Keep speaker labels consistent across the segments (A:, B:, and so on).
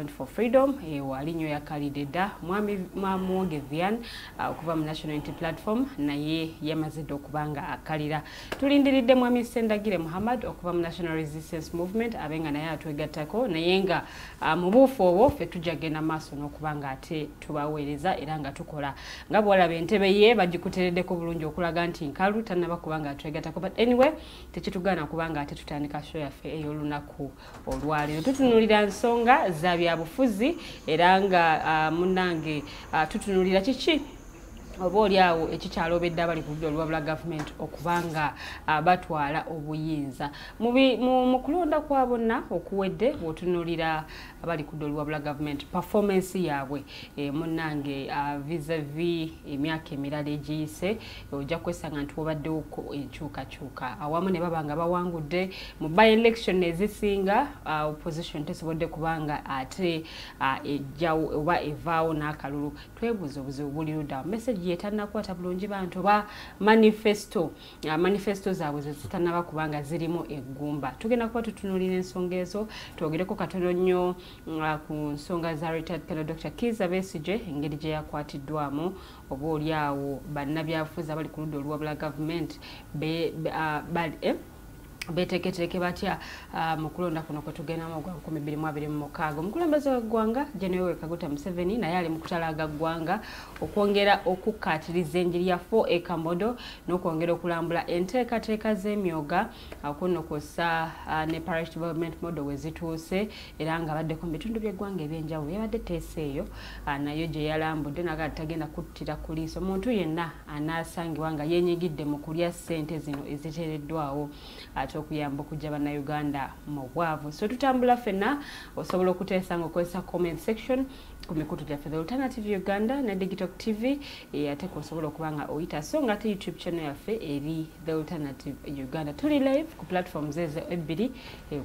A: for Freedom walinyo yakalideda mwami Mwamwonge Vian okuva mu National Unity Platform naye yamazidde okubanga akalira. Tulindiridde mwami Sendagire Muhammad okuva mu National Resistance Movement abenga naye atwegattako naye nga mu buufu obwo ffe tujja genda maaso n'okubanga ate tubaweereza era nga tukola nga bwalaba entebe ye bagikutereddeko bulungi okulaga nti nkalu tannaba kubanga atwegattako, but anyway tekitugaana kubanga ate tutandika show yaffe ey'olunaku olwaleero tutunulira nsonga za byabufuzi era nga munnange tutunulira kiki oba oliawo ekikyalobedde abali ku ludda olwabula gavumenti okubanga batwala obuyinza mu kulonda kwa bonna okuwedde bw'otunulira abali ku ludda olwabula gavumenti performance yaabwe munnange vis-a-vis emyaka emirala egiyise ojja kwesanga nti wabaddewo enkyukakyuka awamu ne baba nga bawangudde mu by election ezisinga opposition tesobodde kubanga ate ejjawo oba evaawo n'akalulu. Twebuuza obuzibu buli ludda message yetannakwata bulungi bantu ba manifesto zaabwe zitannaba kubanga zirimu eggumba. Tugenda kuba tutunulira ensonga ezo twogereko katono nnyo ku nsonga za retired Colonel Dr. Kizza Besigye engeri gye yakwatiddwamu oba oliawo bannabyabufuzi abali ku ludda olwabula gavumenti beteketereke batya mu kulonda kuno kwe tugenda mu 2026. Omukulembeze w'eggwanga General Kaguta Museveni naye ali mu kutalaga ggwanga okwongera okukkatiriza enjiri ya 4 Modo n'okwongera okulambula enteekateeka z'emyoga kuno kw'ossa ne parish development model we zituuse era nga baddeko mu bitundu by'eggwanga ebyenjawulo yabadde teeseeyo nayo gye yalambudde naga tagenda kuttira ku liiso omuntu yenna anaasangibwa nga yeenyigidde mu kulya ssente zino eziteereddwawo okuyamba okujja bannayuganda mu bwavu. So tutambula ffenna osobola okuteesa ng'okozesa comment section ku mikutu gyaffe The Alternative Uganda ne Digital TV ate osobola okuba nga oyita so nga ate YouTube channel yaffe eri The Alternative Uganda. Tuli live ku platforms ezo ebbiri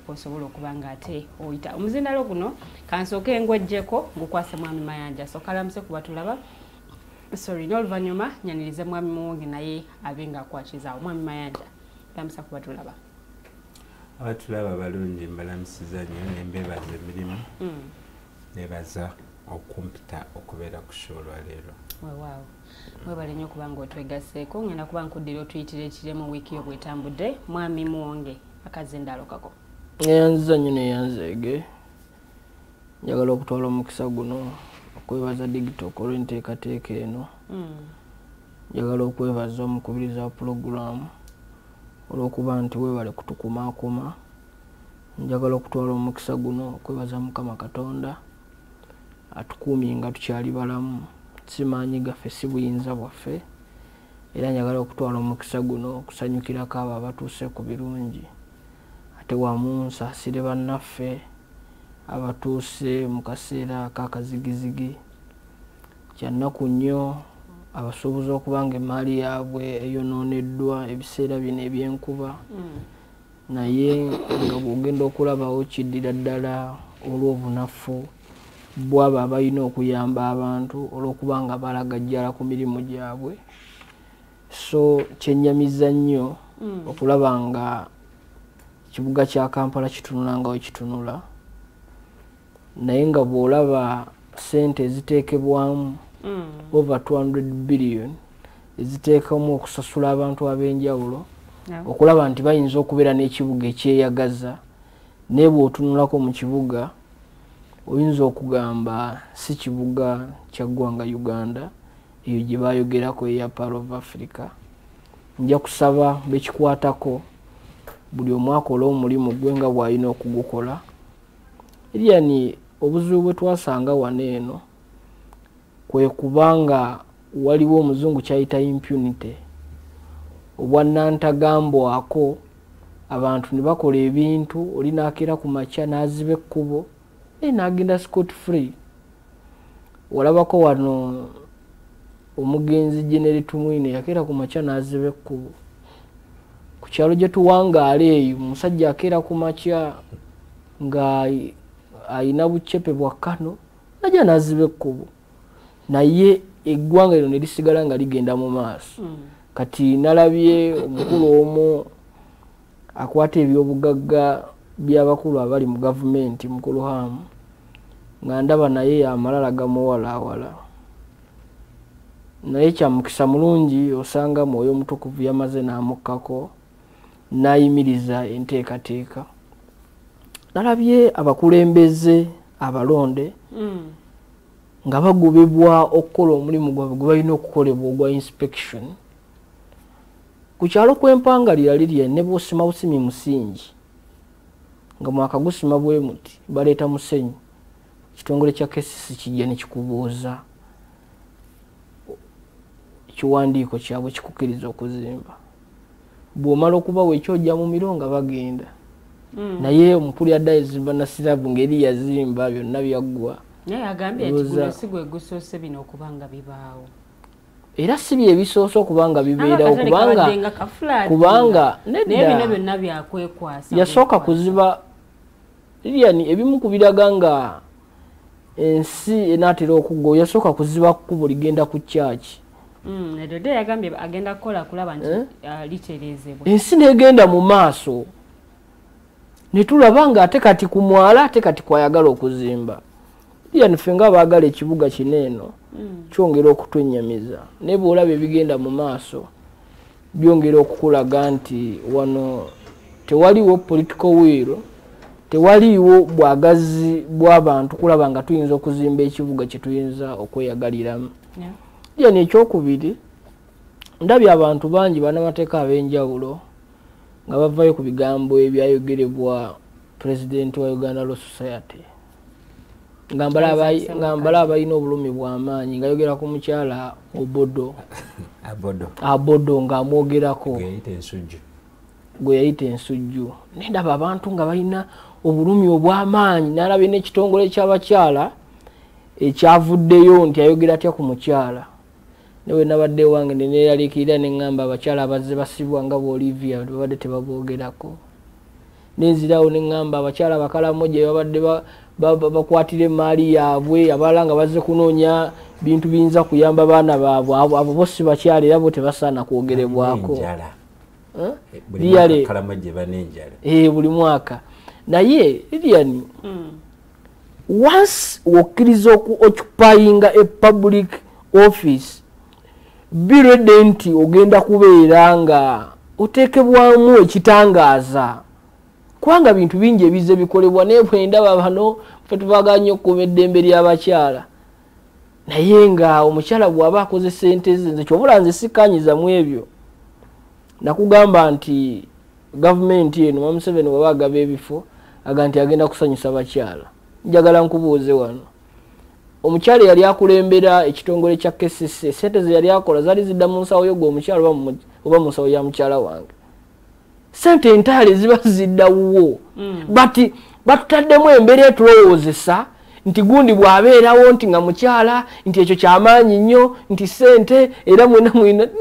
A: osobola okuba nga ate oyita. Omuzindalo guno kansooke ngwejjeko ngukwase mwami Mayanja so kalamuse kuba tulaba n'oluvannyuma nyanirize mwami Muwonge naye abenga akwakizaawo. Mwami Mayanja lamusa kuba tulaba.
B: Abatulaba balungi mbalamusiza nnyo nembeebaza emirimu nebaza okumpita okubeera ku show lwaleero.
A: Weewaawo mwebale nnyo okuba nga otwegaseeko ngenda kuba nkuddira otuyitira ekiremu wiiki obwetambudde. Mwami Muwonge akazindalo kako
C: eyanziza nnyo neyanzeege njagala okutwala omukisa guno okwebaza Digital okola enteekateeka eno njagala okwebaza omukubiriza wa pulogulaamu olw'okuba nti weebale kutukumaakuma. Njagala okutwala omukisa guno okwebaza Mukama Katonda atukuumye nga tukyali balamu si maanyi gaffe si buyinza bwaffe era njagala okutwala omukisa guno okusanyukirako abo abatuuse ku birungi ate wamu nsaasire bannaffe abatuuse mu kaseera ak'akazigizigi kyannaku nnyo abasuubuza okubanga emaali yaabwe eyonooneddwa ebiseera bino eby'enkuba naye nga bw'ogenda okulabawo kiddira ddala olw'obunafu bw'abo abalina okuyamba abantu olw'okuba nga balagajjala ku mirimu gyabwe. So kyennyamiza nnyo okulaba nga ekibuga kya Kampala kitunula nga we kitunula naye nga bw'olaba ssente eziteekebwamu over 200 billion eziteekamu okusasula abantu ab'enjawulo okulaba nti bayinza okubeera n'ekibuga ekyeyagaza naye bw'otunulako mu kibuga oyinza okugamba si kibuga kya ggwanga Uganda eyo gye baayogerako eya Pearl of Africa. Nja kusaba bekikwatako buli omu akola omulimu gwe nga bw'alina okugukola. Eryani obuzibu bwe twasanga wano eno kwe kubanga waliwo omuzungu kyayita impunity obwannantagambwako abantu ne bakola ebintu oli naakera ku makya n'aziba ekkubo n'agenda scot free. Walabako wano omugenzi General Tumwine yakera ku makya n'aziba ekkubo. Ku kyalo gye tuwangaala eyo omusajja akeera ku makya nga ayina bucepe bwa Kano najja n'aziba ekkubo naye eggwanga lino ne lisigala nga ligenda mu maaso. Kati nalabye omukulu omu akwata ebyobugagga by'abakulu abali mu gavumenti mukulu Hamu nga ndaba naye amalala gamuwalaawala naye kyamukisa mulungi osanga Mwoyo Omutukuvu yamaze n'amukkako n'ayimiriza enteekateeka. Nalabye abakulembeze abalonde nga bagobebwa okukola omulimu gwabwe gwe balina okukolebwa ogwa inspection. Ku kyalo kw'Empangalira Lilian ne bw'osima busimi musingi nga mwaka gusima bwe muti baleeta musenyu kitongole kya KCC kijja ne kikubuuza ekiwandiiko kyabwe kikukkiriza okuzimba. Bw'omala okubawa ekyojja mu mirongo bagenda naye omupuli adda ezimba na sirabu ngeri yazimba byonna byaggwa.
A: Naye agambye ati guno si gwe gusoose bino okubanga bibaawo.
C: Era si bye bisoose okubanga bibeerawo kubanga
A: bino byonna byakwekwasa.
C: Yasooka kuziba Lilian ebimu ku biraga nga ensi enaatera okuggwa yasooka kuziba kkubo ligenda ku kyaki.
A: Edode yagambye agenda kukola kulaba nti litereezebwa.
C: Ensi negenda mu maaso ne tulaba nga ate kati ku mwala ate kati kwayagala okuzimba. Lilian ffe nga baagala ekibuga kineeno kyongera okutwennyamiza naye bw'olaba ebigenda mu maaso byongera okukulaga nti wano tewaliwo political will, tewaliwo bwagazi bw'abantu kulaba nga tuyinza okuzimba ekibuga kye tuyinza okweyagaliramu. Lilian ekyokubiri ndabye abantu bangi bannamateeka ab'enjawulo nga bavaayo ku bigambo ebyayogerebwa Pulezidenti wa Uganda Law Society nga mbala abalina obulumi bw'amaanyi ngayogera ku mukyala Abodo ng'amwogerako gwe yayita ensujju. Nendaba abantu nga balina obulumi obw'amaanyi n'alabye n'ekitongole ky'abakyala ekyavuddeyo nti ayogera atya ku mukyala. Newe nabadde wange neneeraliikirira ne ŋŋamba abakyala abazze basibwa nga Olivia babadde tebaboogerako. Nenzirawo ne ŋŋamba abakyala Bakalamoja babadde bakwatira emaali yaabwe abalala nga bazze kunoonya bintu biyinza kuyamba baana baabwe abo bose bakyala era bo tebasaana kwogerebwako. Buli mwaka naye Lilian once wokkiriza occupying a public office be ready nti ogenda kubeera nga oteekebwamu ekitangaaza kubanga bintu bingi ebize bikolebwa naye bwendaba bano ffe tubaganya okukuuma eddembe ly'abakyala naye nga omukyala bw'aba akoze ssente ze nze kyobula nze sikkanyiza mu ebyo. Nakugamba nti gavumenti eno Museveni bw'aba agaba ebifo aga nti agenda kusanyusa bakyala. Njagala nkubuuze wano omukyala yali akulembera ekitongole kya KCC ssente ze yali akola zaali zidda mu nsawo yo gwe omukyala oba mu nsawo ya mukyala wange. Ssente entaale ziba ziddawo batutaddemu embeera etulowoozesa nti gundi bw'abeerawo nti nga mukyala nti ekyo kyamaanyi nnyo nti ssente era mwena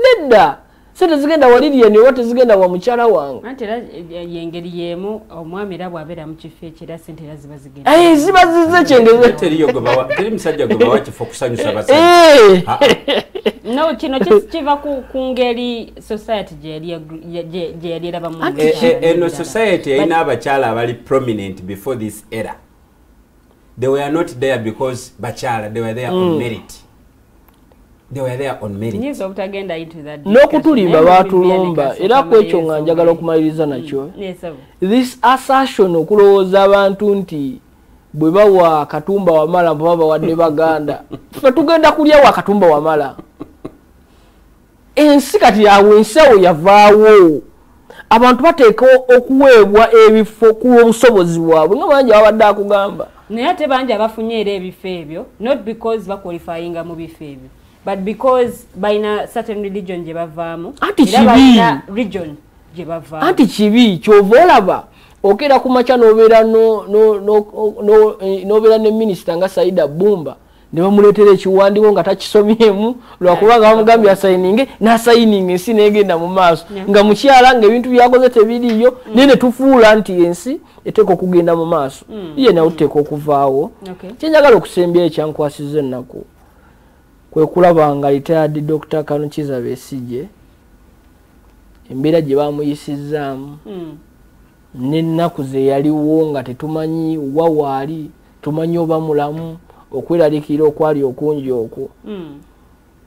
C: nedda ssente zigenda wa Lilian oba tezigenda wa mukyala wange.
A: Anti era yengeri yeemu omwami era bw'abeera mu kifo ekyo ssente era ziba zigenda.
C: Ziba zizze kyengeze.
B: Teri musajja gwe bawa kifo kusanyusa basajja.
A: No, kino kiva ku ngeri society gye yali erabamu.
B: Eno society erina abakyala abali prominent before this era. They were not there because bakyala, they were there on merit. They were there on merit.
C: N'okutulimba batulumba era kwekyo nga njagala okumaliriza nakyo. This assertion okulowooza abantu nti bwe bawa Katumba Wamala mbo babawadde Baganda ffe tugenda kulya wa Katumba Wamala. Ensi kati yawe ensawo yavaawo abantu bateeka okuweebwa ebifo ku obusobozi bwabwe nga bangi babadde akugamba.
A: Naye ate bangi abafunye era ebifo ebyo not because baqualifyinga mu bifo ebyo but because bayina certain religion gye bavaamu
C: era bayina
A: region gye bavaamu.
C: Anti kibi kyova olaba okera ku makya n'obeera n'obeera ne minisita nga Saida Bumba ne bamuleetera ekiwandiiko nga takisomyemu lwakubanga bamugambye asayininge n'asayininga ensi n'egenda mu maaso nga mukyala nga ebintu byakoze tebiriyo naye ne tufuula nti ensi eteeka okugenda mu maaso ye nawe tuteeka okuvaawo. Kyenjagala okusembya ekyankwasiza ennaku kwe kulaba nga retired Dr. Kanukiza Besigye embeera gye bamuyisizaamu n'ennaku ze yaliwo nga tetumanyi wawaali tumanyi oba mulamu okweraliikirira okwali okungi okwo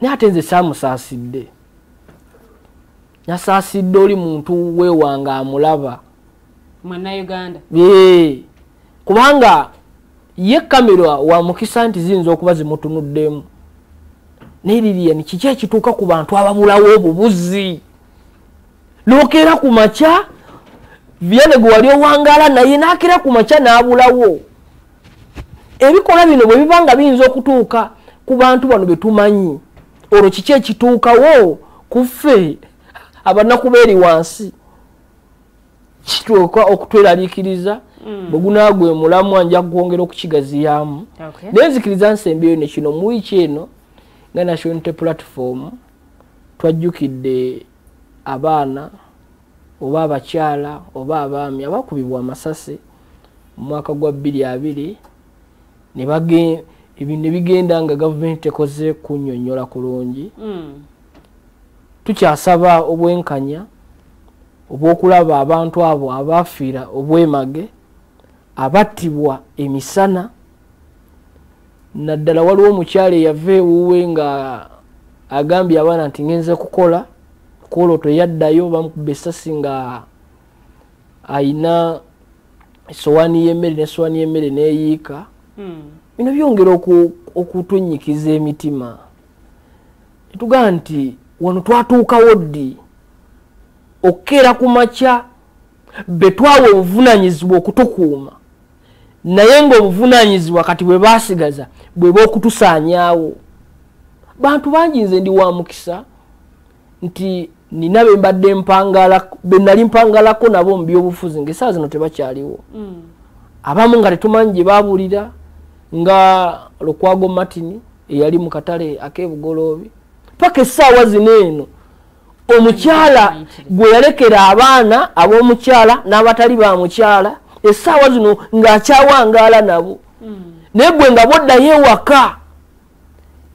C: naye ate nze saamusaasidde nasaasidde oli muntu weewanga amulaba
A: Munnayuganda
C: kubanga ye kamera wa mukisa nti ziyinza okuba zimutunuddemu naye Lilian kiki ekituuka ku bantu ababulawo obubuzi n'okeera ku makya Vianney gwe wali owangaala naye n'akeera ku makya n'abulawo ebikola bino bwe biba nga biyinza okutuuka ku bantu bano be tumanyi olwo kiki ekituukawo ku ffe abanaku beeri wansi kituuka okutweraliikiriza bwe gunaagwe mulamu anja kwongera okukigaziyaamu naye nzikiriza nsembeyo ne kino mu wiiki eno nga National Unity Platform twajjukidde abaana oba abakyala oba abaami abakubibwa amasasi mu mwaka gwa 2020 ne bigenda nga gavumenti ekoze kunnyonnyola kulungi tukyasaba obwenkanya obw'okulaba abantu abo abafiira obwemage abattibwa emisana naddala waliwo omukyala eyava ewuwe nga agambye abaana nti ngenze kukola kwolwo yaddayo bamukubba essasi nga ayina essowaani y'emmere n'essowaani y'emmere n'eyiika bino byongera okutunyikiza emitima netugamba nti wano twatuukawo ddi okkeera ku makya be twawa obuvunaanyizibwa okutukuuma naye ng'obuvunaanyizibwa kati bwe baasigaza bwe b'okutusaanyaawo bantu bangi nze ndi wa mukisa nti nina be mbadde be nali mpangalako nabo mu byobufuzi ng'essaawa zino tebakyaliwo abamu nga tetumanyi gye baabulira nga Lukwago Martin eyali mu katale ak'ebugoloobi paka essaawa zino eno omukyala gwe yalekera abaana ab'omukyala n'abatali ba mukyala essaawa zino ng'akyawangaala nabo naye gwe nga boddayo ewaka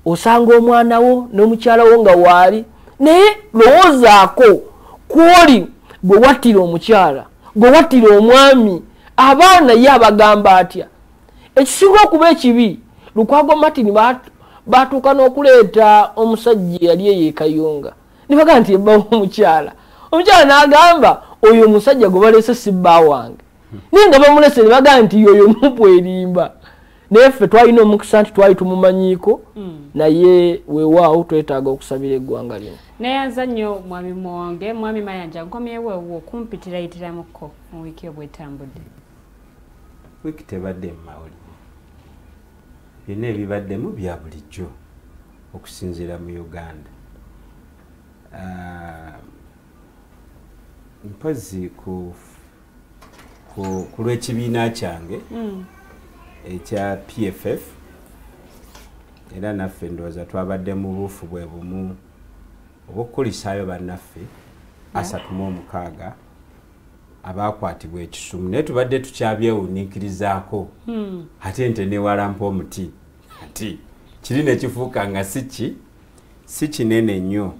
C: osanga omwana wo n'omukyala wo nga waali naye lowoozaako kwoli gwe wattira omukyala gwe wattira omwami abaana ye abagamba atya ekisinga okuba ekibi Lukwago Martin baatuuka n'okuleeta omusajja yali eyeekayunga ne bagamba nti ebbawo omukyala n'agamba oyo omusajja gwe baleese si bba wange naye nga bamulese ne bagamba nti oyo nupu erimba naye ffe twalina omukisa nti twali tumumanyiiko naye weewaawo twetaaga okusabira eggwanga lino
A: neyanza nnyo mwami Muwonge mwami Mayanja nkomyewo okumpitirayitiramuko mu wiiki obwetambudde
B: wiiki tebadde mu mawulire byonna ebibaddemu bya bulijjo okusinziira mu Uganda mpozi ku lw'ekibiina kyange ekya PFF era naffe ndowooza twabadde mu buufu bwe bumu obw'okukulisaayo bannaffe 36 abakwatibwa ekisumu naye tubadde tukyabyewuniikirizaako ate nte newalampa omuti ati kiri ne kifuuka nga si kinene nnyo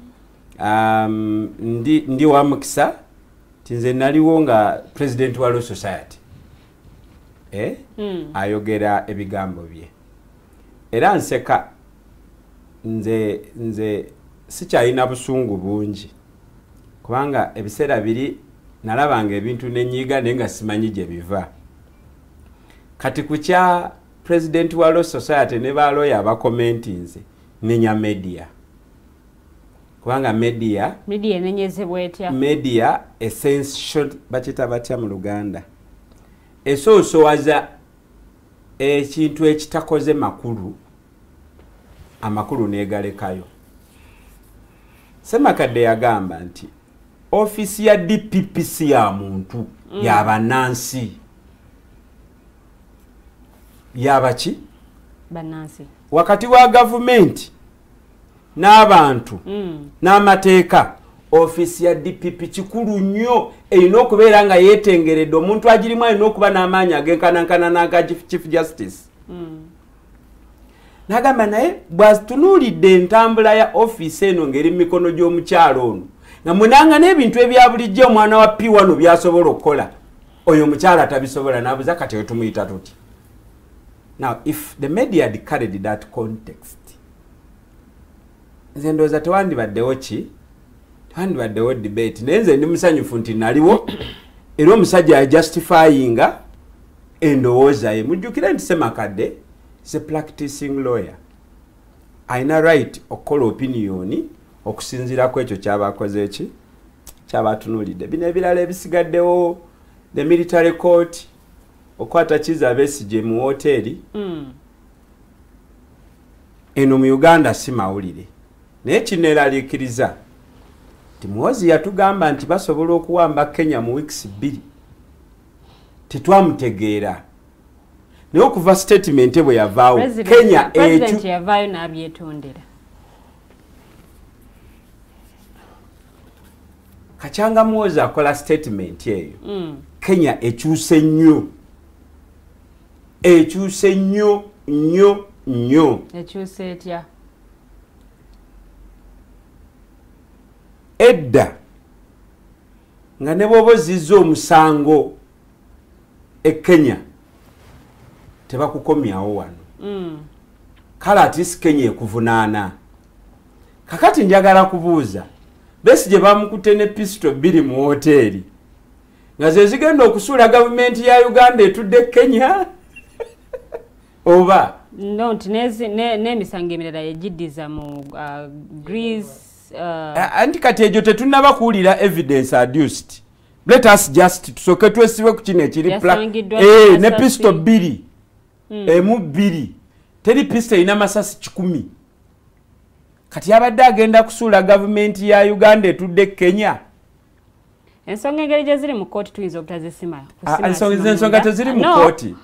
B: ndi wa mukisa ti nze naliwo nga president wa Law Society ayogera ebigambo bye era nseka nze sikyalina busungu bungi kubanga ebiseera biri nalabanga ebintu nenyiga naye nga simanyi gye biva kati ku kya president wa Law Society ne baloya abakomenti nze nenya media kubanga media
A: enenyezebwa etya
B: media essential bakita batya mu Luganda esoosowaza ekintu ekitakoze makulu amakulu neegalekayo Semakadde yagamba nti ofisi ya DPPC ya muntu y'abannansi y'abaki
A: bannansi
B: wakati wa gavumenti n'abantu n'amateeka ofisi ya DPP kikulu nnyo erina okubeera nga yeetengeredde omuntu agirimu alina okuba n'amaanyi agenkanankana n'aga Chief Justice n'agamba naye bw'atunuulidde entambula ya ofisi eno ng'eri mu mikono gy'omukyalo ono nga munanga n'ebintu ebya bulijjo omwana wa P1 byasobola okukola oyo omukyala atabisobola n'abuza kati we tumuyita tuti Now, if the media had carried that context, nze ndowooza tewandibaddewo debate naye nze ndi musanyufu nti naliwo era omusajja yajustifyinga endowooza ye. Mujjukire nti Ssemakadde is a practicing lawyer, alina right okukola opinioni okusinziira ku ekyo kyabakoze ki kyabatunuulidde. Bino ebirala ebisigaddewo, the military court okwata Kizza Besigye mu hoteri eno mu Uganda si mawulire, naye kino eraliikiriza nti Muhoozi yatugamba nti basobola okuwamba Kenya mu weeks 2 tetwamutegeera, naye okuva statement bwe yavaawo Kenya
A: president yavaayo n'abyetondera.
B: Kachanga Muhoozi akola statement eyo Kenya ekyuse nnyo, ekyuse nnyo nnyo nnyo.
A: Ekyuse etya?
B: Edda nga ne bw'oba ozizza omusango Kenya tebakukomyawo wano. Kale ati Kenya ekuvunaana. Kakati njagala kubuuza, Besigye bamukutte ne pistol 2 mu hoteri nga ze zigenda okusuula gavumenti ya Uganda etudde Kenya oba
A: no nti n'emisango emirala yegiddiza mu Greece.
B: Anti kati egyo tetunnaba kuwulira evidence adduced. Let us just tusoke twesibe ku kino ekiri ne pistol 2 emu 2 teri pistol ina masasi 10. Kati abadde agenda kusuula gavumenti ya Uganda etudde Kenya.
A: Ensonga engeri gye ziri mu kooti tuyinza obutazisima.
B: Ensonga teziri mu kooti.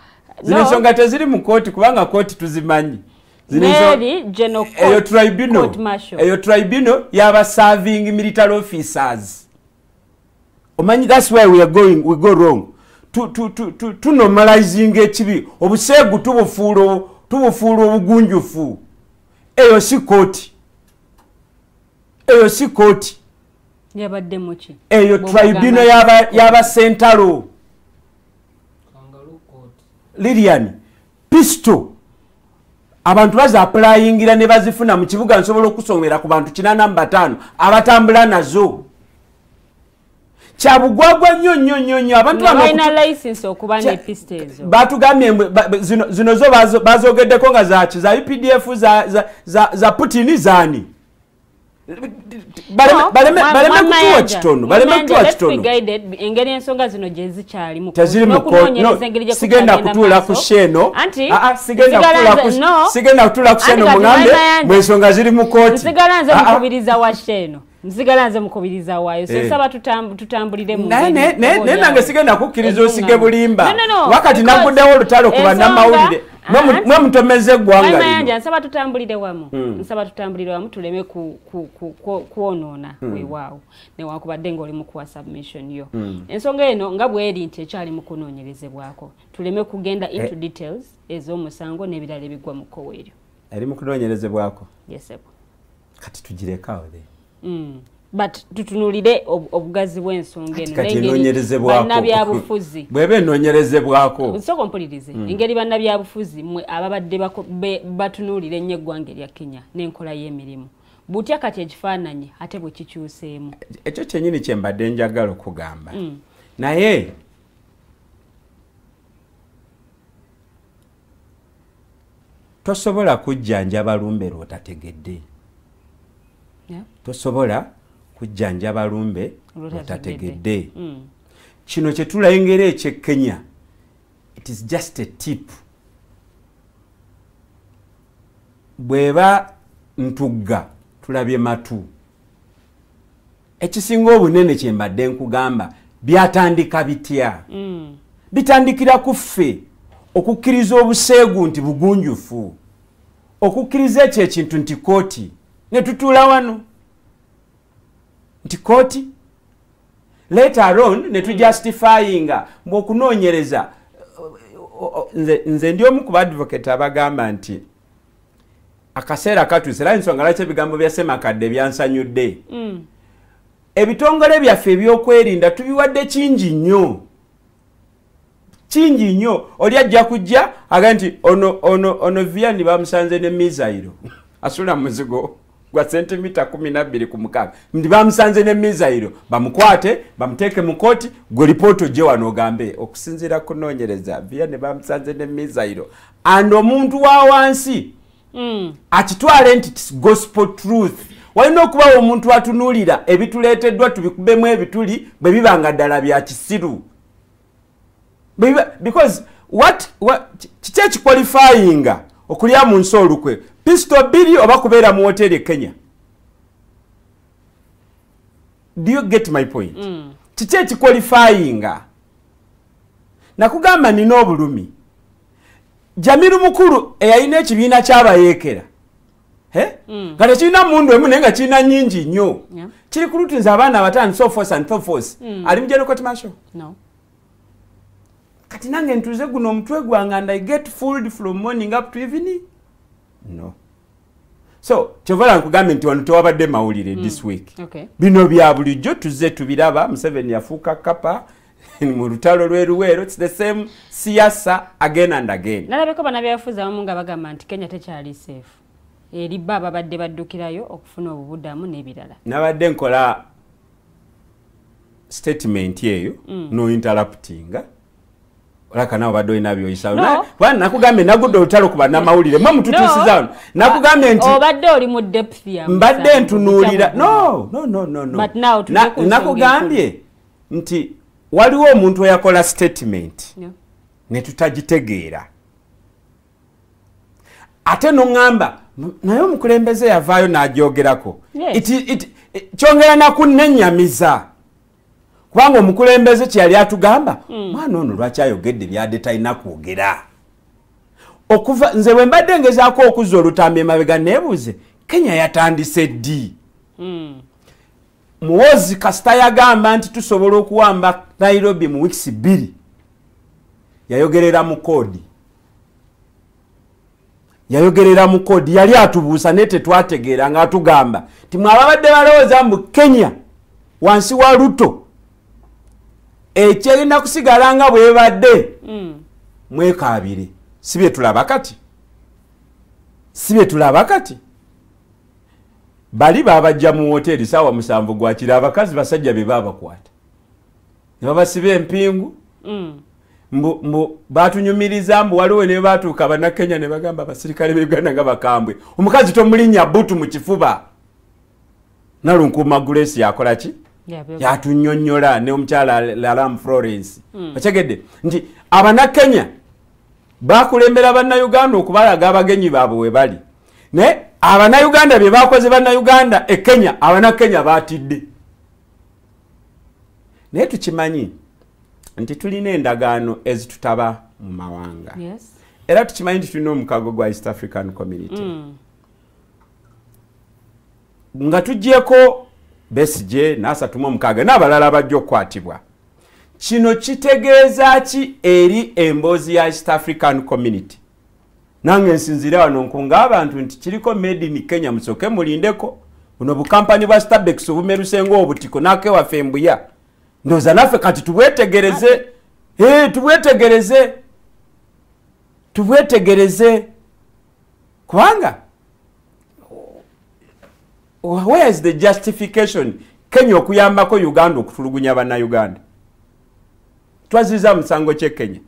B: Zino ensonga teziri mu kooti kubanga kooti tuzimanyi. Eyo tribunal yaba serving military officers. Omanyi, that's why we go wrong. To normalizing ekibi, obuseegu tubufuula obugunjufu. Eyo si kooti. Eyo si kooti.
A: Yabadde muki?
B: Eyo tribunal yaba Sentalo. Lilian, pistol abantu baza applyingira ne bazifuna mu kibuga nsobola okusomera ku bantu 85 abatambula nazo. Kyabugwagwa nnyo abantu
A: balina license okuba ne pistol ezo.
B: Batugambye zino zo bazogeddeko nga za UPDF za Putin zani. Baleme kutuwa kitono.
A: Engeri ensonga zino gye zikyali mu
B: teziri mu sigenda kutuula ku sheno. Sigenda kutuula ku sheno mungambe mwensonga ziri mu kooti.
A: Nsigala nze mukubiriza wa sheno. Nsigala nze mukubiriza waayo. So nsaba tutambulire mu
B: naye nange sigenda kukkiriza osige bulimba. Wakati naguddewo olutalo ku bannamawulire. Mwe mutomeze eggwanga lino.
A: Nsaba tutambulire wamu. Nsaba tutambulire wamu tuleme kuonoona weewaawo. Newankubadde ng'oli mu kuwa submission yo. Ensonga eno nga bw'eri nti ekyali mu kunoonyerezebwako. Tuleme kugenda into details ez'omusango n'ebirala ebigwa mu kkowe eryo.
B: Eri mu kunoonyerezebwako?
A: Yes, sir.
B: Kati tugirekawo de.
A: But tutunulire obugazi bw'ensonga eno
B: n'engeri
A: bannabyabufuzi
B: bw'eba enoonyerezebwako.
A: Sooka mpulirize engeri bannabyabufuzi mmwe ababadde batunuulira ennyo eggwanga erya Kenya n'enkola y'emirimu butya kati ekifaananyi ate bwe kikyuseemu.
B: Ekyo kyennyini kye mbadde njagala okugamba. Naye tosobola kujjanja balumbe lw'otategedde. Tosobola kujjanja lumbe lw'otategedde. Kino kye tulengera ekye Kenya, it is just a tip. Bweba ntugga tulabye matu. Ekisinga obunene kye mbadde nkugamba byatandika bitya. Bitandikira ku ffe okukkiriza obuseegu nti bugunjufu, okukkiriza ekyo ekintu nti kooti. Ne tutuula wano nti kooti later on ne tujustifyinga mbw'okunoonyereza. Nze ndi omu ku badvocate abagamba nti akaseera katuuse era ensonga lwaki ebigambo bya Ssemakadde byansanyudde. Ebitongole byaffe ebyokwerinda tubiwadde kingi nnyo. kingi nnyo oli ajja kujja aga nti ono Vianney bamusanze ne mizairo asula muzigo gwa sentimita 12 ku mukaga ndi bamusanze ne mizairo bamukwate bamuteeke mu kooti gwe lipoto je wano gambe okusinzira kunoonyereza Vianney bamusanze ne mizairo and omuntu wa wansi akitwale nti gospel truth walina okubawo omuntu atunuulira ebituleeteddwa tubikubemu ebituli bwe bibanga ddala bya kisiru because kiki ekikwalifayinga okulya mu nsi olukwe pisto 2 oba kubeera mu hoteli Kenya. Do you get my point? Kiki ekikwalifayinga nakugamba nina obulumi Jamiru mukuru eyalina ekibiina ky'abayeekera nga tekirina mundu emu naye nga kirina nnyingi nnyo kiri ku lutinza abaana abatano so force and so force ali mu General Court Martial kati nange ntuze guno omutwe gwange and I get fooled from morning up to evening no so kyovala nkugambe nti wano tewabadde mawulire this week bino bya bulijjo tuze tubiraba Museveni yafuuka kapa mu lutalo lweruweero it's the same siasa again and again
A: nalabeko banabyafuza abamu nga bagamba nti Kenya tekyali safe eri baba badde baddukirayo okufuna obubudamu n'ebirala
B: nabadde nkola statement eyo no interrupting olaka nawo badde olina byoyisawo bwana nakugambe nagudde olutalo kuba namawulire mwe mututusizawo nakugambe nti
A: obadde oli mu depth ya
B: mbadde ntunuulira no nakugambye nti waliwo omuntu eyakola statement ne tutagitegeera ate nongamba naye omukulembeze yavaayo n'agyogerako kyongera nakunnenyamiza kubanga omukulembeze kyeyali atugamba mwana ono lwaki ayogedde byadde talina kwogera okuva nze bwe mbadde ngezaako okuzza olutambi emabega neebuuze Kenya yatandise ddi Muwozi kasita yagamba nti tusobola okuwamba Nairobi mu weeks 2 yayogerera mu kodi yali atubuusa ne tetwategeera nga atugamba nti mwababadde balowooza mu Kenya wansi wa Ruto ekyerina kusigala nga bwebadde mwekaabire si bye tulaba kati bali babajja mu hoteli sawa 7 gwakira abakazi basajja be babakwata ne babasiba empingu mbu batunyumiriza mbu waliwo ne batuuka bana Kenya ne bagamba abasirikale b'Uganda nga bakambwe omukazi tomulinya butu mu kifuba Nalunkuuma Grace yakola ki yatunnyonnyola ne omukyala Laram Florence bategedde nti abana Kenya bakulembera banna Uganda okubalaga abagenyi baabwe we bali ne abana Uganda bye bakoze banna Uganda e Kenya abana Kenya batidde naye tukimanyi nti tulina endagaano ezitutaba mu mawanga era tukimanyi nti tulina omukago gwa East African Community nga tujjeko Besigye n'asatuma omukaga n'abalala bajja okukwatibwa kino kitegeeza ki eri emboozi ya East African Community nange nsinzira wano nkunga abantu nti kiriko made in Kenya musoke mulindeko buno bukampani bwa Starbucks obumerusenga obutiko nakewaffe embuya ndoza naffe kati tubwetegereze kubanga where is the justification Kenya okuyambako Uganda okutulugunya bana Uganda twaziza musango kye Kenya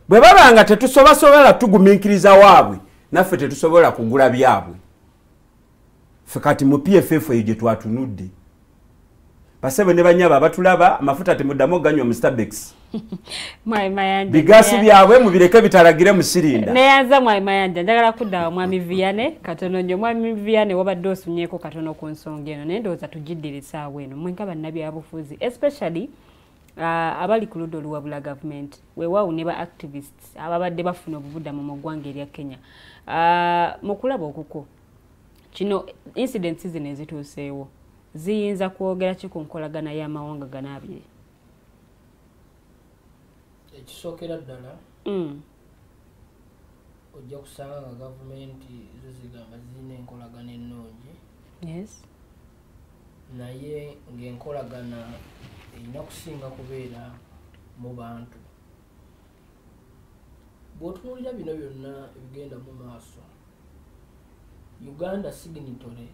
B: bwe babanga tetusobola tugumiikiriza waabwe naffe tetusobola kugula byabwe ffe kati mu PFF eyo gye twatunudde basebe ne banyaba abatulaba amafuta temuddamu ganywa mu Starbucks bigasi byabwe mubireke bitalagire mu sirinda
A: neyanza mwayimayanja njagala kuddawa mwami Vianney katono nnyo mwami Vianney wabadde osunyeeko katono ku nsonga eno naye ndowooza tugiddirisa awo eno mwenka bannabyabufuzi especially abali ku ludda oluwabula gavumenti weewaawo ne ba activists ababadde bafuna obubudamu mu ggwanga erya Kenya mu kulaba okuko kino incidents zino ezituuseewo ziyinza kwogera ki ku nkolagana y'amawanga gano abiri
C: ekisookera ddala ojja kusanga nga gavumenti zizigamba zirina enkolagana ennungi naye ng'enkolagana erina kusinga kubeera mu bantu bw'otunuulira bino byonna ebigenda mu maaso Uganda signatory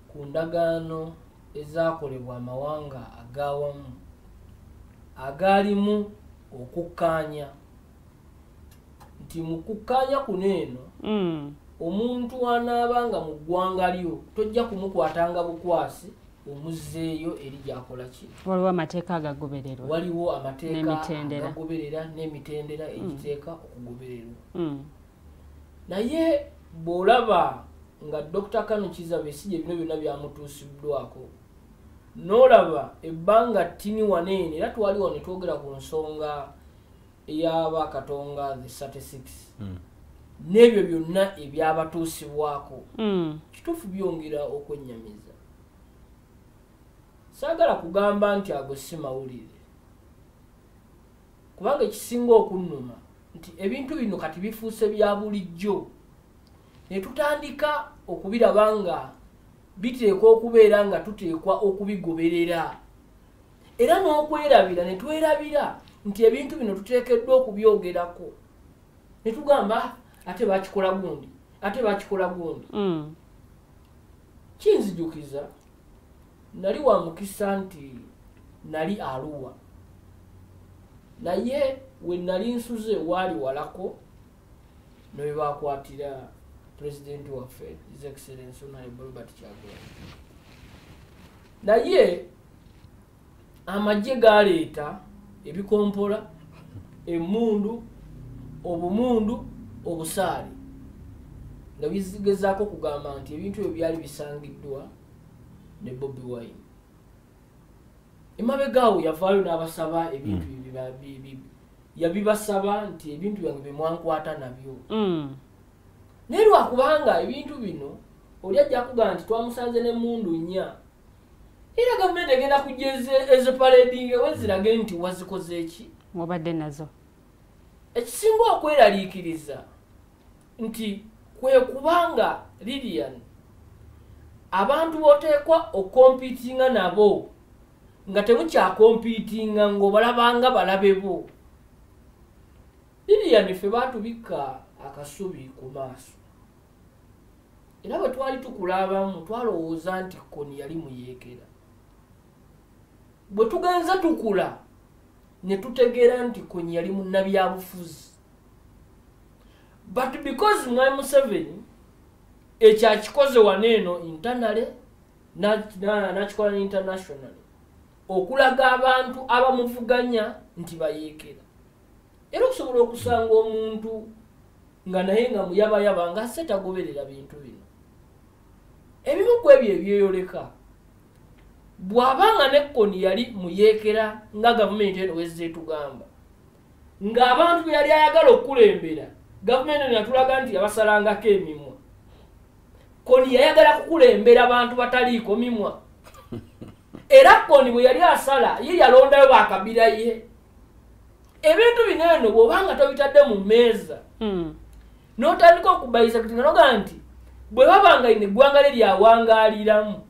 C: ku ndagaano ezaakolebwa amawanga ag'awamu agaalimu okukkaanya nti mu kukkaanya kuno eno omuntu anaabanga mu ggwanga lyo tojja kumukwatanga bukwasi omuzzeeyo eri gy'akola ki.
A: Waliwo amateeka agagobererwa.
C: Waliwo amateeka agagoberera n'emitendera egiteeka okugobererwa. Naye bw'olaba nga Dr. Kanu Kizza Besigye bino byonna byamutuusiddwako n'olaba ebbanga ttini waneene era twaliwo ne twogera ku nsonga ey'aba Katonga the 36 n'ebyo byonna ebyabatuusibwako kituufu byongera okwennyamiza. Saagala kugamba nti ago si mawulire kubanga ekisinga okunnuma nti ebintu bino kati bifuuse bya bulijjo ne tutandika okubiraba nga biteekwa okubeera nga tuteekwa okubigoberera era n'okwerabira ne twerabira nti ebintu bino tuteekeddwa okubyogerako ne tugamba ate bakikola gundi ate bakikola gundi. Kinzijukiza nali wa mukisa nti nali Arua naye we nali nsuze wali walako ne bakwatira President waffe His Excellency Honorable Robert Kyagulanyi. Naye amagye galeeta ebikompola emmundu obumundu obusaali nga bizigezaako kugamba nti ebintu ebyo byali bisangiddwa ne Bobi Wine. Emabegaawo yavaayo n'abasaba ebintu yabibasaba nti ebintu byange bimwankwata nabyo. Naye lwakubanga ebintu bino oli ajja kugamba nti twamusanze n'emmundu nnya era gavumenti egenda kujja ezipaladinga wezirage nti wazikoze eki
A: mubadde nazo.
C: Ekisinga okweraliikiriza nti kwe kubanga Lilian abantu boteekwa okompitinga nabo nga temukyakompitinga ng'obalabanga balabe bo. Lilian ffe baatubikka akasubi ku maaso era bwe twali tukulabamu twalowooza nti Koni yali muyeekera. Bwe tugenza tukula ne tutegeera nti Koni yali munnabyabufuzi. But because Mwai Museveni ekyakikoze waneeno internally nakikola internationally okulaga abantu abamuvuganya nti bayeekera. Era okusobola okusanga omuntu nga naye nga muyabayaba nga ase tagoberera bintu bino. Ebimu ku ebyo ebyeyoleka bw'abanga ne Koni yali muyeekera nga gavumenti eno wezze tugamba ng'abantu yali ayagala okukulembera gavumenti eno yatulaga nti yabasalangako emimwa. Koni yayagala kukulembera abantu bataliiko mimwa era Koni bwe yali asala ye yalondayo bakabira ye. Ebintu bino eno bw'obanga tobitadde mu mmeeza n'otandika okubayiza kati nga nti bwe babanga ine eggwanga lye lyawangaaliramu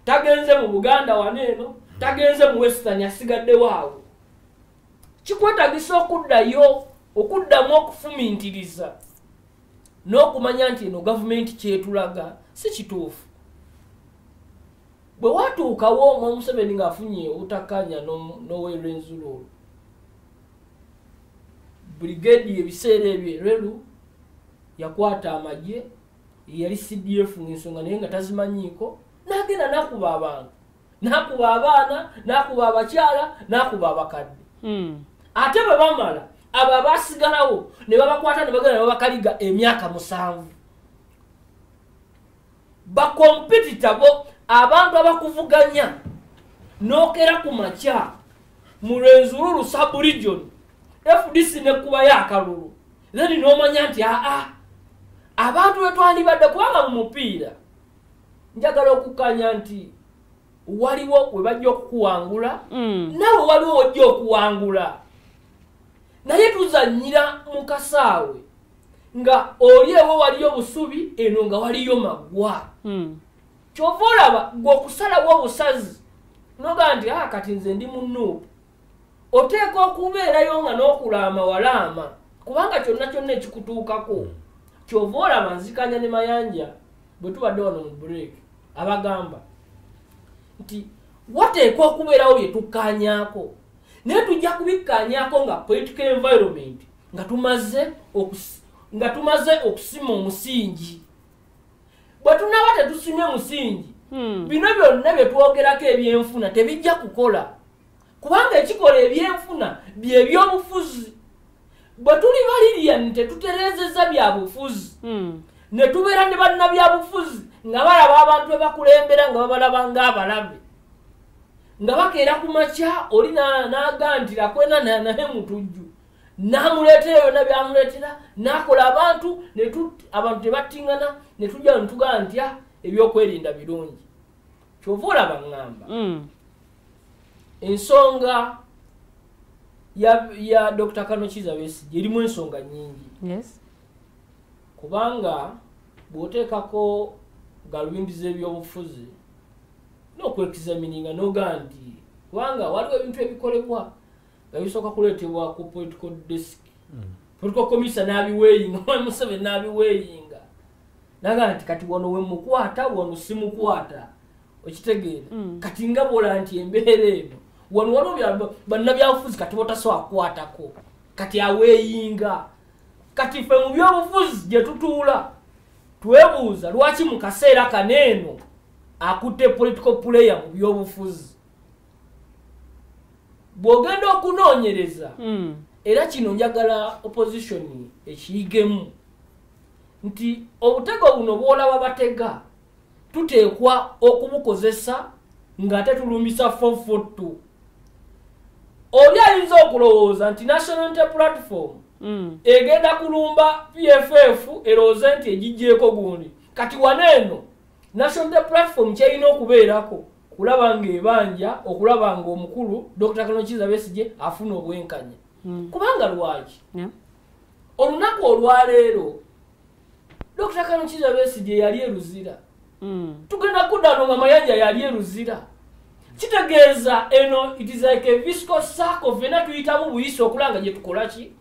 C: tagenze mu Buganda waneeno tagenze mu Western asigadde waawo kikwetagisa okuddamu okufumintiriza n'okumanya nti eno gavumenti kyetulaga si kituufu. Bwe watuukawo Mwai Museveni ng'afunye obutakkaanya n'Oweerenzululu brigade ebiseera ebyo Relu yakwata amagye yali CDF ng'ensonga naye nga tazimanyiiko n'agenda n'akuba abantu n'akuba abaana n'akuba abakyala n'akuba abakadde. Ate bwe bamala abo abaasigalawo ne babakwata ne bagenda ne babakaliga emyaka 7. Bakompetita bo abantu abakuvuganya n'okera ku makya mu Rwenzururu sub-region FDC ne kuba yakalulu then n'omanya nti abantu betwalibadde kubanga mu mupiira njagala okukanya nti waliwo we bajja okukuwangula nawe waliwo ojja okuwangula naye tuzannyira mu kasaawe nga oli ewo waliyo busubi eno nga waliyo maggwa. Kyova olaba gwe okusalawo obusazi noga nti kati nze ndi munnuupu oteeka okubeerayo nga n'okulaama walaama kubanga kyonna ekikutuukako kyova olaba nzikanya ne Mayanja bwe tubadde wano mu break abagamba nti wateekwa okubeerawo bye tukkaanyaako naye tujja kubikkaanyaako nga political environment nga tumaze okusima omusingi. Bwe tunaba tetusimye musingi bino byonna bye twogerako ebyenfuna tebijja kukola kubanga ekikola ebyenfuna by'ebyobufuzi. Bwe tuli balirya tetutereezezza byabufuzi ne tubeera ne bannabyabufuzi nga balaba abantu bebakulembera nga babalaba ng'abalabe nga bakeera ku makya oli n'agantira kwena naye mutujju n'amuleetera byonna byamuleetera n'akola abantu tebattingana ne tujja ne tugamba nti ebyokwerinda birungi. Kyova olaba ngamba ensonga ya Dr. Kano Kizza Besigye erimu ensonga nyingi.
A: Yes.
C: Kubanga bw'oteekako galubindi z'ebyobufuzi n'okwekizamininga n'ogaa nti kubanga waliwo ebintu ebikolebwa nga bisooka kuleetebwa ku political desk political commission n'abiweeyinga Museveni n'abiweeyinga nagaa nti kati wano we mukwata wano si mukwata okitegeera kati nga bwola nti embeera eno wano waliwo bannabyabufuzi kati botasobola kukwatako kati aweeyinga. Kati ffe mu byobufuzi gye tutuula twebuuza lwaki mu kaseera kaneeno akutte political player mu byobufuzi. Bw'ogenda okunoonyereza era kino njagala opposition ekiyigemu nti obutego buno bw'olaba batega tuteekwa okubukozesa ng'ate tulumbisa 442. Oli ayinza okulowooza nti National Unity Platform egenda kulumba PFF erowooza nti egijjeeko gundi. Kati waneeno National Unity Platform kyerina okubeerako kulaba ng'ebanja okulaba ng'omukulu Dr. Kano Kizza Besigye afuna obwenkanya. Kubanga lwaki olunaku olwaleero Dr. Kano Kizza Besigye yali eruzira. Tugenda kuddano nga Mayanja yali eruzira. Kitegeeza eno it is like a viscous circle fena tuyitamu buyisi okulanga gye tukola ki.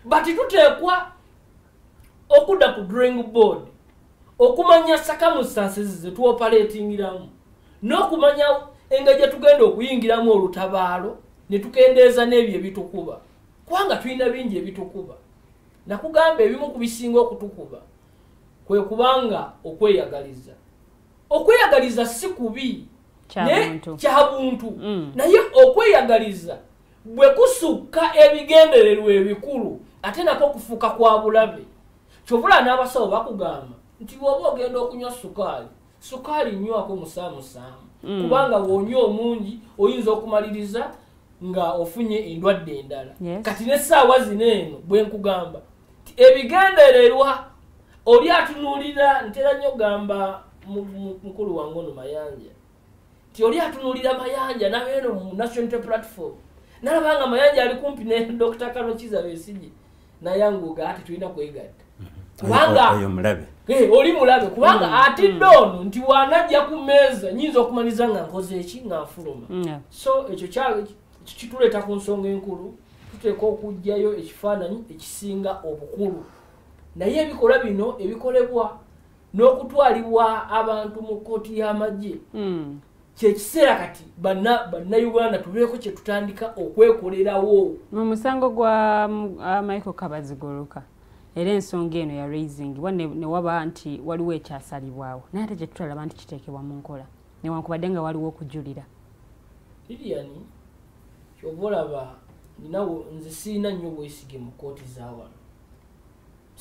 C: But tuteekwa okudda ku drawing board okumanya circumstances ze tuoperatingiramu n'okumanya engeri gye tugenda okuyingiramu olutabaalo ne tukendeeza n'ebyo ebitukuba kubanga tulina bingi ebitukuba. Nakugamba ebimu ku bisinga okutukuba kwe kubanga okweyagaliza si kubi kya buntu naye okweyagaliza bwe kusukka ebigendererwa ebikulu ate nako kufuuka kwa bulabe. Kyovula n'abasawo bakugamba nti bw'oba ogenda okunywa sukaali nywako musaamusaamu kubanga wonywa omungi oyinza okumaliriza nga ofunye endwadde endala. Kati n'essaawa zino eno bwe nkugamba ebigendererwa oli atunuulira ntera nnyo gamba mukulu wange ono Mayanja ti oli atunuulira Mayanja nabeeno mu National Unity Platform nalabanga Mayanja ali kumpi ne Dr. Kano Kizza Besigye nayanguga ati tulina kwegatta kubanga
B: oyo mulabe
C: oli mulabe kubanga atidde ono nti wanajja ku mmeeza nyinza okumaliza nga nkoze eki nga nfuluma. So ekyo kituleeta ku nsonga enkulu tuteeka okugjayo ekifaananyi ekisinga obukulu naye ebikolwa bino ebikolebwa n'okutwalibwa abantu mu kkooti y'amagye kyekiseera kati bannayuganda tubeeko kye tutandika okwekolerawo.
A: Mu musango gwa Michael Kabazigoloka era ensonga eno ya raising ne waba nti waliwo ekyasalibwawo naye ate gye tutulaba nti kiteekebwa mu nkola newankubadde nga waliwo okujulira.
C: Liliani kyova olaba nze siina nnyo bwesige mu kkooti za wano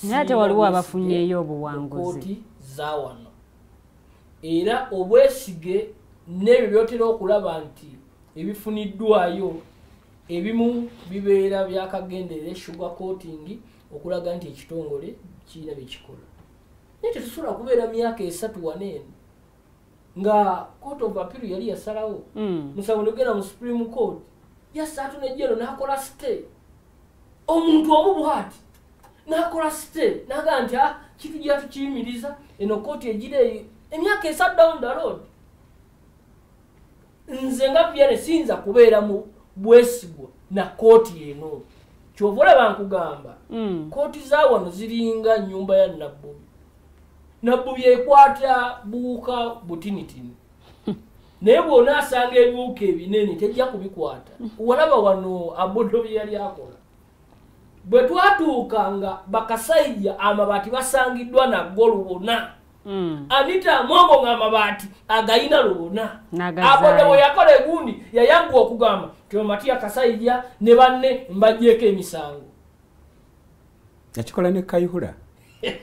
A: naye ate waliwo abafunyeeyo obuwanguzi
C: kkooti za wano era obwesige n'ebyo byotera okulaba nti ebifuniddwayo ebimu bibeera byakagenderera sugar coating okulaga nti ekitongole kirina byekikola naye tetusobola kubeera myaka 3 waneeno nga Court of Appeal yali yasalawo musango negenda mu Supreme Court yasaatu nejjero n'akola stay omuntu omu bwati n'akola stay n'agaa nti kitujja tukiyimiriza eno kooti egireeyo emyaka 3 down the road. Nze nga byane siyinza kubeera mu bwesigwa na kooti eno kyovola bankugamba kooti za wano ziringa nyumba ya Nabbubi. Nabbubi ekwata buuka butinitini naye bw'ona asanga ebiwuka ebinene tejja kubikwata. Walaba wano Abodo bye yali akola bwe twatuuka nga Bakasayija amabaati basangiddwa naggo lubona. Anita Amongo nga amabaati agayina lubona. Abodo bwe yakola egundi yayanguwa okugamba Matia Kasayija ne banne mbajjeeko emisango.
B: Yakikola ne Kayihura.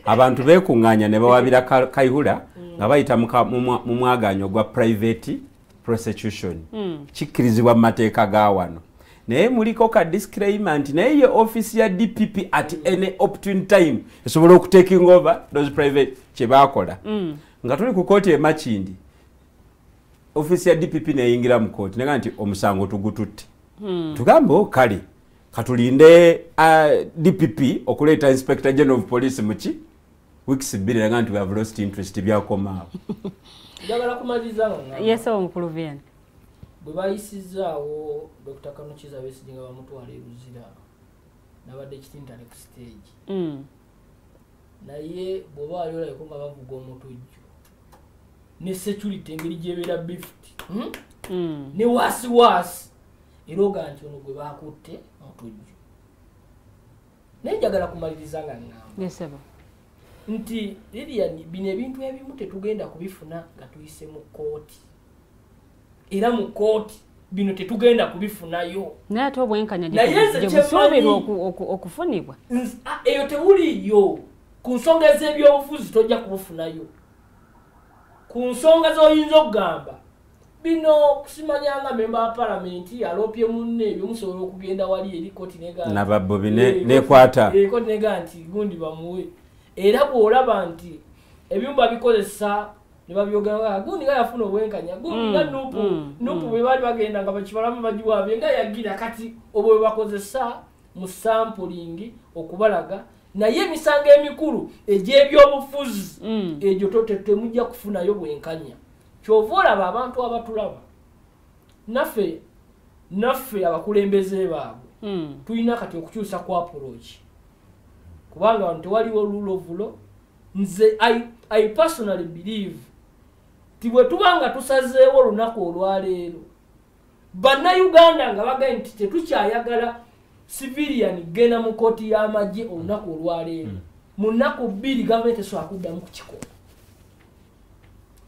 B: Abantu beekuŋŋaanya ne bawabira Kayihura nga bayita mu mwaganyo gwa private prosecution. Kikkirizibwa mu mateeka ga wano. Naye muliko ka disclaimer nti naye ye office ya DPP at any opportune time esobola okutaking over those private kye baakola. Nga tuli ku kooti e Makindi office ya DPP neyingira mu kooti nega nti omusango tugututte. Tugambo kale katulinde DPP okuleeta Inspector General of Police muki weeks bili nega nti we have lost interest byakomaawo.
C: Njagala kumaliza nga
A: yes omukulu Vian
C: bwe bayisizaawo Dr. Kanukiza Besigye nga bamutwala e Luzira nabadde kitintale ku stage. Naye bw'oba wali olabeko nga bavuga omutujju ne security engeri gy'ebeera bifuti ne waasiwaasi era oga nti ono gwe baakutte omutujju. Naye njagala kumaliriza nga ngamba nti Lilian bino ebintu ebimu tetugenda kubifuna nga tuyise mu kooti. Era mu kooti bino tetugenda kubifunayo.
A: Naye ate obwenkanya gyebusuubirwa okufunibwa.
C: Eyo tewuliyo. Ku nsonga z'ebyobufuzi tojja kubufunayo. Ku nsonga z'oyinza okugamba bino kusimanyanga memba wa palamenti alopye munne ebyo musobola okugenda wali eri kooti negamba
B: nababbo nekwata
C: kooti negamba nti gundi bamuwe. Era bw'olaba nti ebyumba bikozesa ne babyogera gundi nga yafuna obwenkanya gundi nga nupu bwe bali bagenda nga bakibalamu bagiwaabye nga yagira kati obwe bakozesa mu sampling okubalaga naye emisango emikulu egy'ebyobufuzi egyo temujja kufunayo bwenkanya. Kyova olaba abantu abatulaba naffe abakulembeze baabwe tulina kati okukyusa ku approach kubanga wano tewaliwo rule of law. Nze I personally believe tibwe tubanga tusazeewo olunaku olwaleero Bannayuganda nga bagaye nti tetukyayagala civilian gena mu kooti y'amagye olunaku olwaleero mu nnaku 2 gavumenti esobola kuddamu kukikola.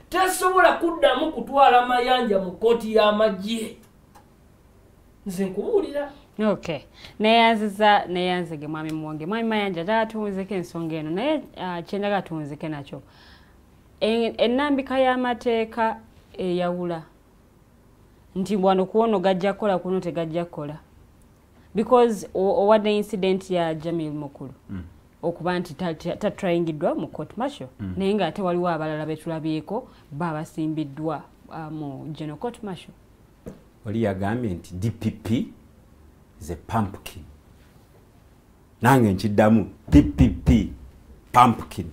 C: Tesobola kuddamu kutwala mayanja mu kooti y'amagye. Nze nkubuulira.
A: Okay. Neyanzige mwami Muwonge. Mwami Mayanja tatuwunzeko ensonga eno naye kyendaga tuwunzike nakyo. Ennambika y'amateeka eyawula nti wano kuwono gajja kola kuno tegajja kola. Because owadde incident ya Jamil Mukulu. Okuba nti tatryingiddwa mu court martial naye nga ate waliwo abalala betulabyeko babasimbiddwa mu general court martial.
B: Oli yagambye nti DPP is a pumpkin. Nange nkiddamu DPP pumpkin.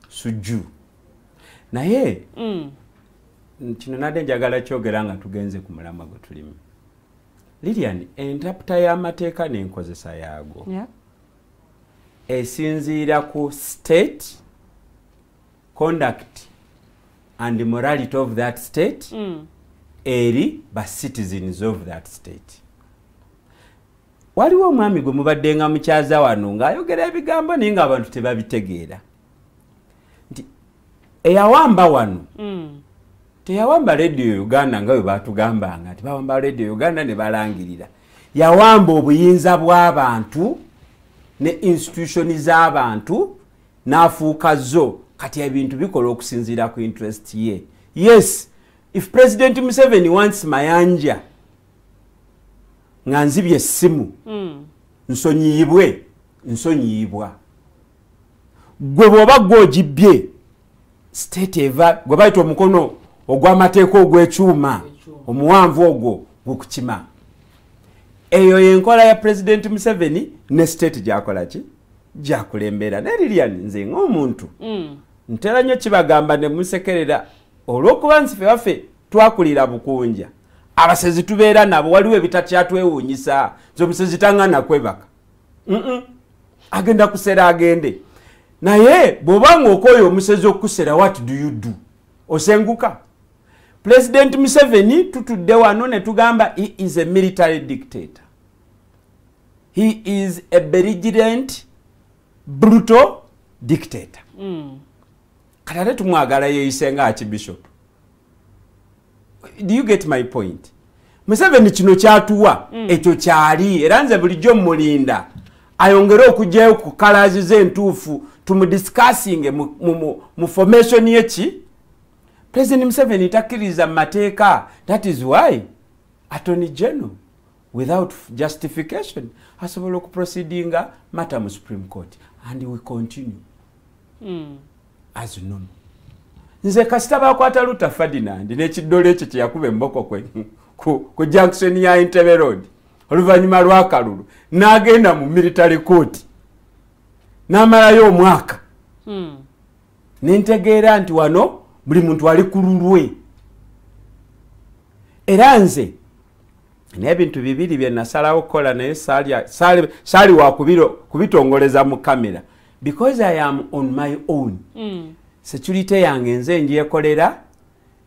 B: Sujju. Naye kino nadde njagala kyogera nga tugenze ku mulama gwe tulimu. Lilian, entaputa y'amateeka n'enkozesa yaago esinziira ku state conduct and morality of that state eri ba citizens of that state. Waliwo omwami gwe mubadde nga mukyaza wano ng'ayogera ebigambo naye ng'abantu tebabitegeera nti eyawamba wano teyawamba Radio Uganda nga bwe baatugambanga nti bawamba Radio Uganda ne balangirira. Yawamba obuyinza bw'abantu ne institution z'abantu n'afuuka zo kati ebintu bikola okusinziira ku interest ye. Yes, if President Museveni wants mayanja nga nzibye essimu nsonyiibwa gwe bw'oba gw'ogibye state eva gwe bayita omukono ogw'amateeka ogw'ekyuma omuwanvu ogwo gukukima. Eyo yenkola ya President Museveni ne state gyakola ki gyakulembera. Ne Lilian nze ng'omuntu ntera nnyo kibagamba ne musekerera olw'okuba nsife waffe twakulira bukunja abasezi tubeera nabo waliwo ebitakyatwewuunyisa omusezi tangana kwebaka agenda kusera agende naye bw'obanga okoyo omusezi okusera what do you do osenguka President Museveni tutudde wano ne tugamba he is a military dictator. He is a belligerent, brutal dictator. Katale tumwagala yeeyise nga Archbishop. Do you get my point? Museveni kino kyatuwa ekyo kyali era nze bulijjo mulinda ayongere okujjayo ku kalazi z'entuufu tumudiscussing mu formation yeki President Museveni takkiriza mateeka. That is why Attorney General without justification asobola okuproceedinga matter mu Supreme Court and we continue as normal. Nze kasita bakwata Luther Ferdinand n'ekiddole ekyo kye yakuba emboko ku junction ya Entebbe Road oluvannyuma lwa kalulu n'agenda mu military court n'amalayo omwaka n'entegeera nti wano buli muntu ali ku lulwe era nze n'ebintu bibiri bye nasalawo kukola naye saali wa kubitongoleza mu kamera because I am on my own. Security yange nze njyekolera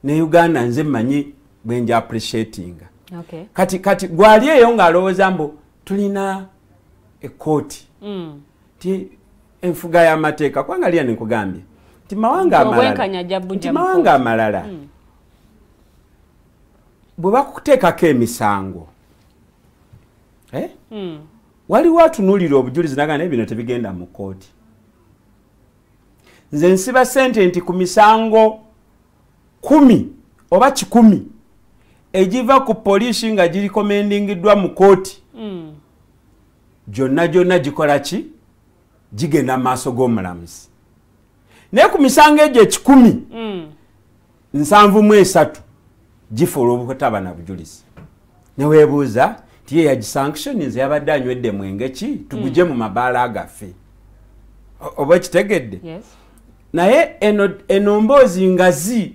B: ne Uganda nze mmanyi bwenja appreciating.
A: Okay.
B: Kati gwali eyo ng'alowooza mbu tulina ekkooti. Ti enfuga y'amateeka kwanga liya nkugambye. Ti mawanga amalala. Bwe bakuteekako emisango. Waliwo atunuulira obujulizi nagana ebino tebigenda mu kkooti. Nze nsiba sente nti ku misango 10 oba 10 egiva ku poliisi nga girikomendingiddwa mu kkooti gyonna gikola ki gigenda maaso g'omulamuzi naye ku misango egyo 10 73 gifuula obutaba na bujulizi neweebuuza tiye yagisanctioninze yabadde anywedde mwenge ki tuguje mu mabaala agaffe oba ekitegedde.
A: Yes.
B: Naye eno mboozi ngazi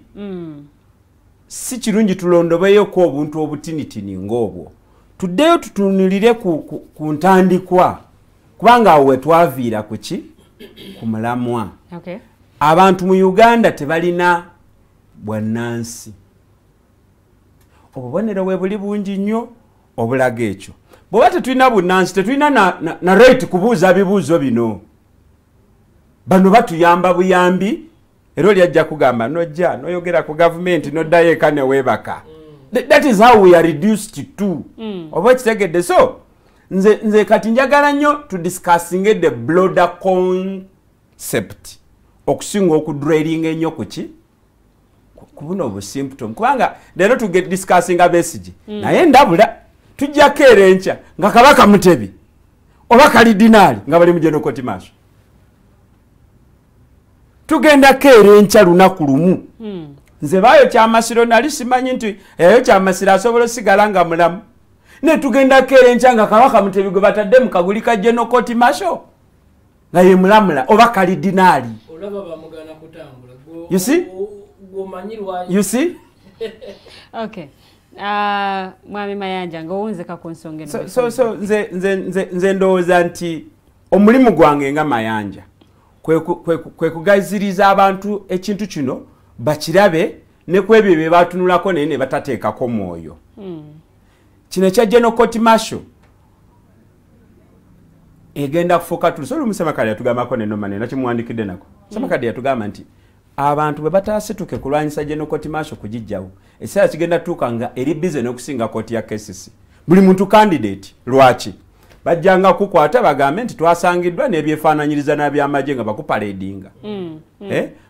B: si kirungi tulondobeyo ku obuntu obutinitini ng'obwo tuddeyo tutunulire ku ntandikwa kubanga awo we twaviira ku ki ku mulamwa.
A: Okay.
B: Abantu mu Uganda tebalina bwannansi obubonero bwe buli bungi nnyo obulaga ekyo bw'oba tetulina bunnansi tetulina na right kubuuza bibuuzo bino bano batuyamba buyambi era oli ajja kugamba nojja noyogera ku gavumenti noddayo eka ne weebaka. That is how we are reduced to. Oba ekitegedde so nze kati njagala nnyo to discussing the broader concept okusinga okudwellinga ennyo ku ki ku buno obusymptom kubanga leero tuget discussing Besigye naye ndabula tujjako era enkya nga Kabaka Mutebi oba Kalidinaali nga bali mu General Court Martial tugenda keera enkya lunaku lumu nze baayo Kyamasiro nali simanyi nti eyo Kyamasiro asobola osigala nga mulamu ne tugenda keera enkya nga Kabaka Mutebi gwe batadde mu kaguli ka General Court Martial nga ye mulamula oba Kalidinaali. You see? You see?
A: Okay. Mwami Mayanja ngowunzeka ku nsonga eno.
B: So nze ndowooza nti omulimu gwange nga Mayanja kwe kugaziriza abantu ekintu kino bakirabe ne kwebyo bye batunulako naye ne batateekako mwoyo. Kino ekya General Court Martial egenda kufuuka tulusolo Musamakadi yatugambako nenomane nakimuwandikidde nako. Musamakadi yatugamba nti abantu bwe bataasituke kulwanyisa General Court Martial kugijjawo ekiseera kigenda tuuka nga eri bize n'okusinga kooti ya KCC buli muntu candidate lwaki bajjanga kukwata bagambe nti twasangiddwa n'ebyefaananyiriza n'abyamagye nga bakupaledinga.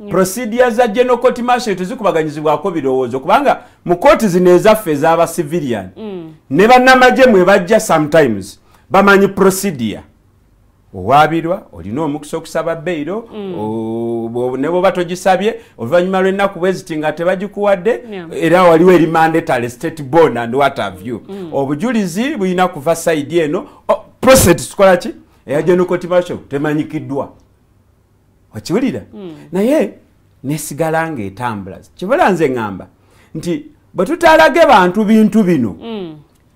B: Procedure za General Court Martial tezikubaganyizibwako birowoozo kubanga mu kooti zino ezaffe ez'aba civilian ne bannamagye mwe bajja sometimes bamanyi procedure owaabirwa olina omukisa okusaba beyiro ne bwoba togisabye oluvannyuma lw'ennaku bweziti nga tebagikuwadde era waliwo eri mandatory state bond and what have you obujulizi bulina kuva side eno process tukola ki eya General Court Martial temanyikiddwa okiwulira naye nesigala ng'etambula kibula nze ŋŋamba nti bwe tutalage bantu bintu bino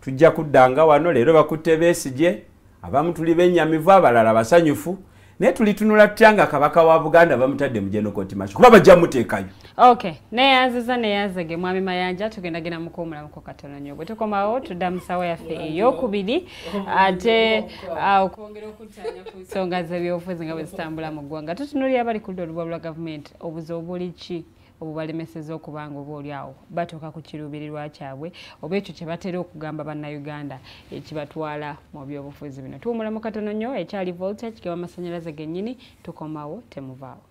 B: tujja kuddanga wano leero bakutte Besigye abamu tuli bennyamivu abalala basanyufu naye tulitunula tutya nga kabaka wa Buganda bamutadde mu General Court Martial kuba bajja muteekayo.
A: Okay, neyanziza neyanzege mwami Mayanja tugendagenda muko katono nnyo bwe tukomawo tudda mu ssaawa yaffe ey'okubiri ate okwongera okuttaanya ku nsonga z'ebyobufuzi nga bwe zitambula mu ggwanga tutunuulira abali ku ludda olubuwa lwa gavumenti obuzi obuli ki obubalemeseza okubanga obaolyawo batuuka ku kiruubirirwa kyabwe oba ekyo kye batera okugamba bannayuganda ekibatwala mu byobufuzi bino tuwumula mu katono nnyo ekyali voltage kewa amasannyalaze gennyini tukomawo temuvaawo.